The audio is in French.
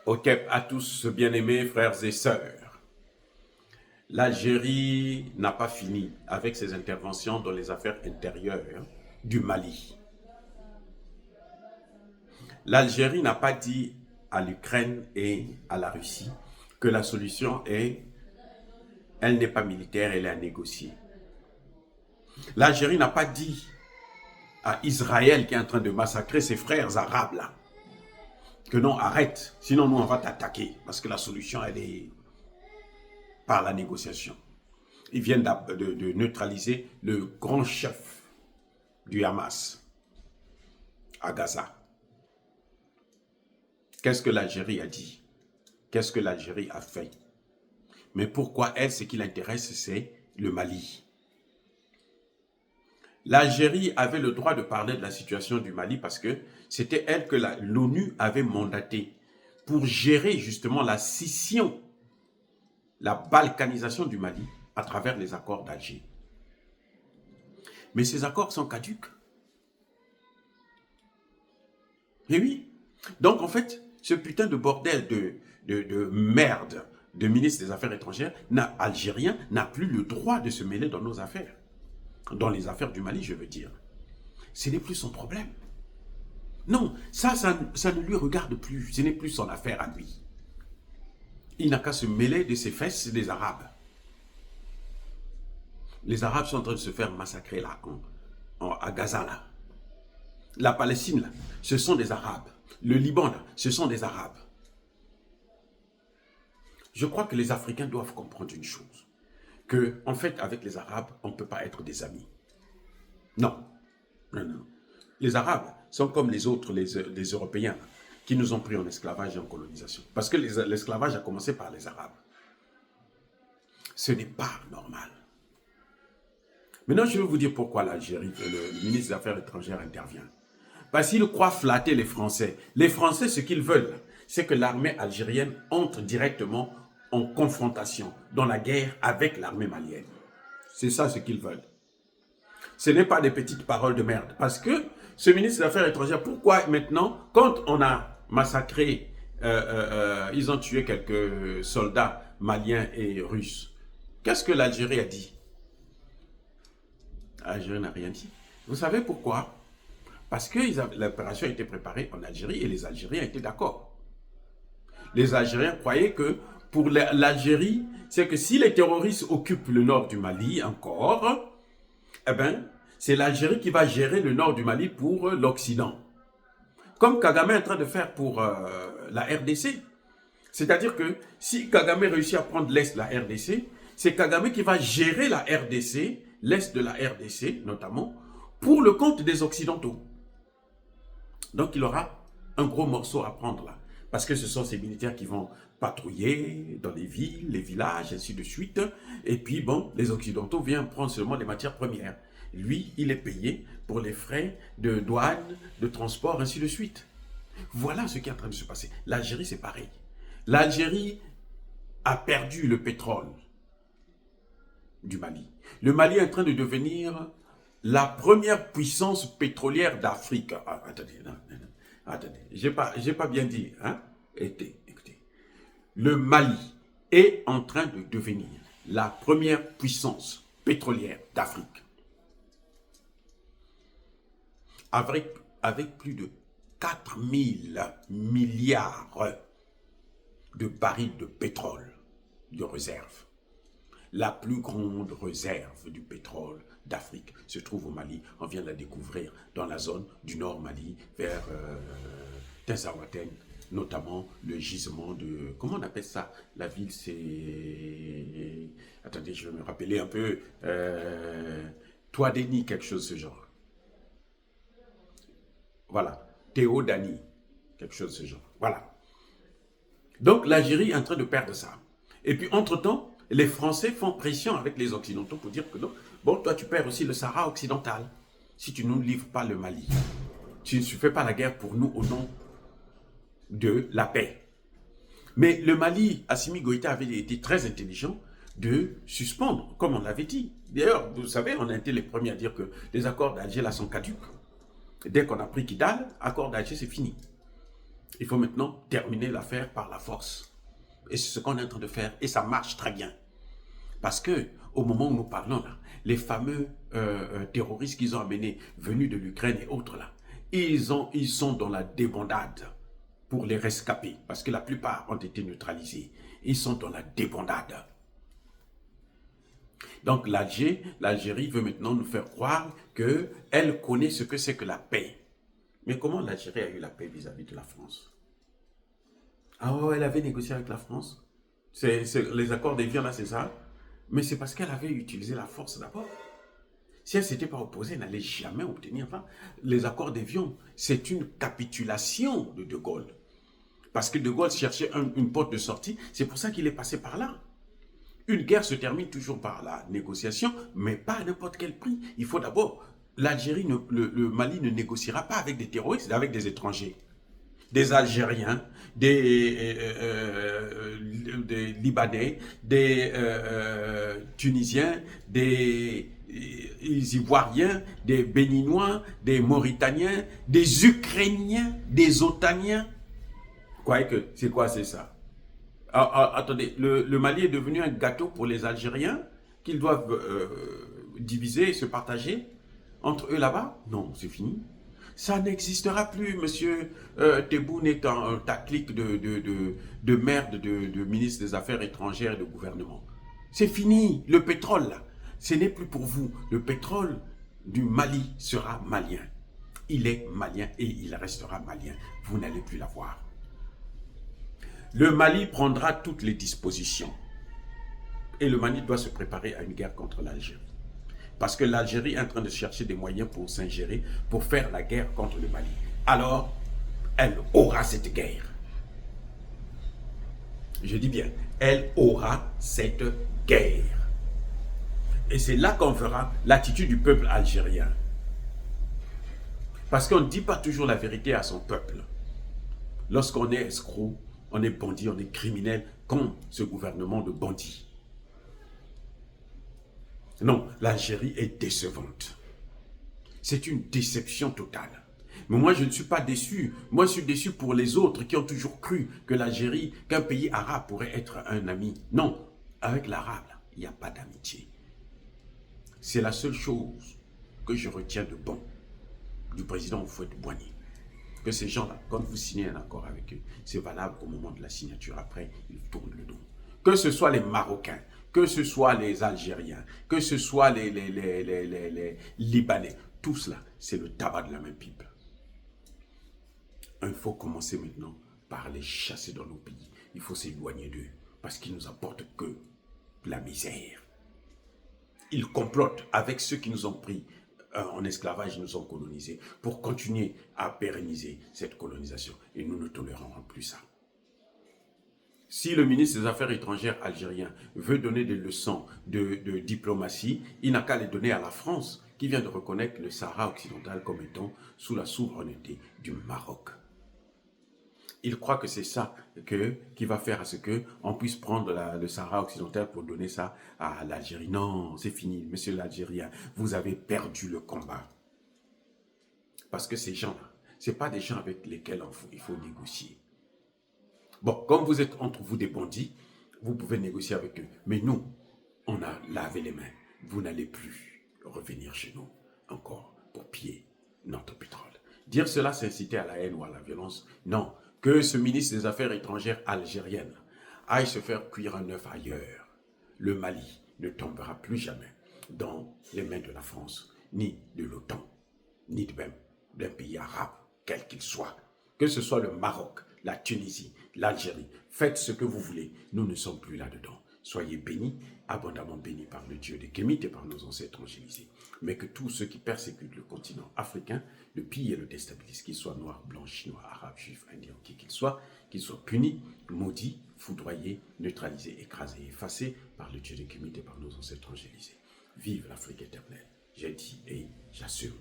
Ok, à tous bien-aimés frères et sœurs, l'Algérie n'a pas fini avec ses interventions dans les affaires intérieures du Mali. L'Algérie n'a pas dit à l'Ukraine et à la Russie que la solution est, elle n'est pas militaire, elle est à négocier. L'Algérie n'a pas dit à Israël qui est en train de massacrer ses frères arabes là, que non, arrête, sinon nous on va t'attaquer, parce que la solution elle est par la négociation. Ils viennent de neutraliser le grand chef du Hamas à Gaza. Qu'est-ce que l'Algérie a dit? Qu'est-ce que l'Algérie a fait? Mais pourquoi elle, ce qui l'intéresse, c'est le Mali. L'Algérie avait le droit de parler de la situation du Mali parce que c'était elle que l'ONU avait mandatée pour gérer justement la scission, la balkanisation du Mali à travers les accords d'Alger. Mais ces accords sont caducs. Et oui. Donc en fait, ce putain de bordel de merde de ministre des Affaires étrangères algérien n'a plus le droit de se mêler dans nos affaires. Dans les affaires du Mali, je veux dire. Ce n'est plus son problème. Non, ça ne lui regarde plus. Ce n'est plus son affaire à lui. Il n'a qu'à se mêler de ses fesses des Arabes. Les Arabes sont en train de se faire massacrer là, à Gaza là. La Palestine là, ce sont des Arabes. Le Liban là, ce sont des Arabes. Je crois que les Africains doivent comprendre une chose. Que, en fait, avec les Arabes, on ne peut pas être des amis. Non. Non, non. Les Arabes sont comme les autres, les Européens, qui nous ont pris en esclavage et en colonisation. Parce que l'esclavage a commencé par les Arabes. Ce n'est pas normal. Maintenant, je vais vous dire pourquoi l'Algérie, le ministre des Affaires étrangères intervient. Parce qu'il croit flatter les Français. Les Français, ce qu'ils veulent, c'est que l'armée algérienne entre directement en confrontation, dans la guerre avec l'armée malienne. C'est ça ce qu'ils veulent. Ce n'est pas des petites paroles de merde. Parce que ce ministre des Affaires étrangères, pourquoi maintenant, quand on a massacré, ils ont tué quelques soldats maliens et russes, qu'est-ce que l'Algérie a dit? L'Algérie n'a rien dit. Vous savez pourquoi? Parce que l'opération a été préparée en Algérie et les Algériens étaient d'accord. Les Algériens croyaient que pour l'Algérie, c'est que si les terroristes occupent le nord du Mali encore, eh bien, c'est l'Algérie qui va gérer le nord du Mali pour l'Occident. Comme Kagame est en train de faire pour la RDC. C'est-à-dire que si Kagame réussit à prendre l'Est de la RDC, c'est Kagame qui va gérer la RDC, l'Est de la RDC notamment, pour le compte des Occidentaux. Donc il aura un gros morceau à prendre là. Parce que ce sont ces militaires qui vont patrouiller dans les villes, les villages, ainsi de suite. Et puis bon, les Occidentaux viennent prendre seulement des matières premières. Lui, il est payé pour les frais de douane, de transport, ainsi de suite. Voilà ce qui est en train de se passer. L'Algérie, c'est pareil. L'Algérie a perdu le pétrole du Mali. Le Mali est en train de devenir la première puissance pétrolière d'Afrique. Ah, attendez, non. Attendez, j'ai pas bien dit, hein? Écoutez. Le Mali est en train de devenir la première puissance pétrolière d'Afrique. Avec plus de 4000 milliards de barils de pétrole de réserve. La plus grande réserve du pétrole d'Afrique se trouve au Mali. On vient de la découvrir dans la zone du nord Mali, vers Tinsawaten, notamment le gisement de... Comment on appelle ça? La ville, c'est... Attendez, je vais me rappeler un peu. Touadéni, quelque chose de ce genre. Voilà. Théodanie, quelque chose de ce genre. Voilà. Donc l'Algérie est en train de perdre ça. Et puis entre-temps, les Français font pression avec les Occidentaux pour dire que non, bon, toi tu perds aussi le Sahara occidental si tu ne nous livres pas le Mali. Tu ne fais pas la guerre pour nous au nom de la paix. Mais le Mali, Assimi Goïta avait été très intelligent de suspendre, comme on l'avait dit. D'ailleurs, vous savez, on a été les premiers à dire que les accords d'Alger là sont caducs. Dès qu'on a pris Kidal, accord d'Alger c'est fini. Il faut maintenant terminer l'affaire par la force. Et c'est ce qu'on est en train de faire. Et ça marche très bien. Parce que au moment où nous parlons là, les fameux terroristes qu'ils ont amenés, venus de l'Ukraine et autres là, ils sont dans la débandade pour les rescapés. Parce que la plupart ont été neutralisés. Ils sont dans la débandade. Donc l'Algérie veut maintenant nous faire croire qu'elle connaît ce que c'est que la paix. Mais comment l'Algérie a eu la paix vis-à-vis de la France? Ah ouais, elle avait négocié avec la France. Les accords d'Évian là, c'est ça. Mais c'est parce qu'elle avait utilisé la force d'abord. Si elle ne s'était pas opposée, elle n'allait jamais obtenir ça. Les accords d'Évian, c'est une capitulation de De Gaulle. Parce que De Gaulle cherchait une porte de sortie, c'est pour ça qu'il est passé par là. Une guerre se termine toujours par la négociation, mais pas à n'importe quel prix. Il faut d'abord, l'Algérie, le Mali ne négociera pas avec des terroristes, avec des étrangers. Des Algériens, des Libanais, des Tunisiens, des Ivoiriens, des Béninois, des Mauritaniens, des Ukrainiens, des Otaniens. Quoi que, c'est quoi, c'est ça? Attendez, le Mali est devenu un gâteau pour les Algériens qu'ils doivent diviser et se partager entre eux là-bas? Non, c'est fini. Ça n'existera plus, monsieur Tebboune est ta clique de merde, de ministre des Affaires étrangères et de gouvernement. C'est fini. Le pétrole, là, ce n'est plus pour vous. Le pétrole du Mali sera malien. Il est malien et il restera malien. Vous n'allez plus l'avoir. Le Mali prendra toutes les dispositions. Et le Mali doit se préparer à une guerre contre l'Algérie. Parce que l'Algérie est en train de chercher des moyens pour s'ingérer, pour faire la guerre contre le Mali. Alors, elle aura cette guerre. Je dis bien, elle aura cette guerre. Et c'est là qu'on verra l'attitude du peuple algérien. Parce qu'on ne dit pas toujours la vérité à son peuple. Lorsqu'on est escroc, on est bandit, on est criminel, comme ce gouvernement de bandits. Non, l'Algérie est décevante. C'est une déception totale. Mais moi, je ne suis pas déçu. Moi, je suis déçu pour les autres qui ont toujours cru que l'Algérie, qu'un pays arabe pourrait être un ami. Non, avec l'arabe, il n'y a pas d'amitié. C'est la seule chose que je retiens de bon du président Houphouët-Boigny. Que ces gens-là, quand vous signez un accord avec eux, c'est valable au moment de la signature. Après, ils tournent le dos. Que ce soit les Marocains, que ce soit les Algériens, que ce soit les Libanais, tout cela, c'est le tabac de la même pipe. Il faut commencer maintenant par les chasser dans nos pays. Il faut s'éloigner d'eux, parce qu'ils nous apportent que la misère. Ils complotent avec ceux qui nous ont pris en esclavage, nous ont colonisés, pour continuer à pérenniser cette colonisation. Et nous ne tolérerons plus ça. Si le ministre des Affaires étrangères algérien veut donner des leçons de diplomatie, il n'a qu'à les donner à la France, qui vient de reconnaître le Sahara occidental comme étant sous la souveraineté du Maroc. Il croit que c'est ça qui va faire à ce qu'on puisse prendre le Sahara occidental pour donner ça à l'Algérie. Non, c'est fini, monsieur l'Algérien. Vous avez perdu le combat. Parce que ces gens-là, ce pas des gens avec lesquels il faut négocier. Bon, comme vous êtes entre vous des bandits, vous pouvez négocier avec eux. Mais nous, on a lavé les mains. Vous n'allez plus revenir chez nous encore pour piller notre pétrole. Dire cela, c'est inciter à la haine ou à la violence. Non. Que ce ministre des Affaires étrangères algérienne aille se faire cuire un œuf ailleurs. Le Mali ne tombera plus jamais dans les mains de la France, ni de l'OTAN, ni même d'un pays arabe, quel qu'il soit. Que ce soit le Maroc, la Tunisie, l'Algérie, faites ce que vous voulez, nous ne sommes plus là-dedans. Soyez bénis, abondamment bénis par le Dieu des Kémites et par nos ancêtres angélisés. Mais que tous ceux qui persécutent le continent africain, le pillent et le déstabilisent, qu'ils soient noirs, blancs, chinois, arabes, juifs, indiens, qui qu'ils soient punis, maudits, foudroyés, neutralisés, écrasés, effacés par le Dieu des Kémites et par nos ancêtres angélisés. Vive l'Afrique éternelle. J'ai dit et j'assume.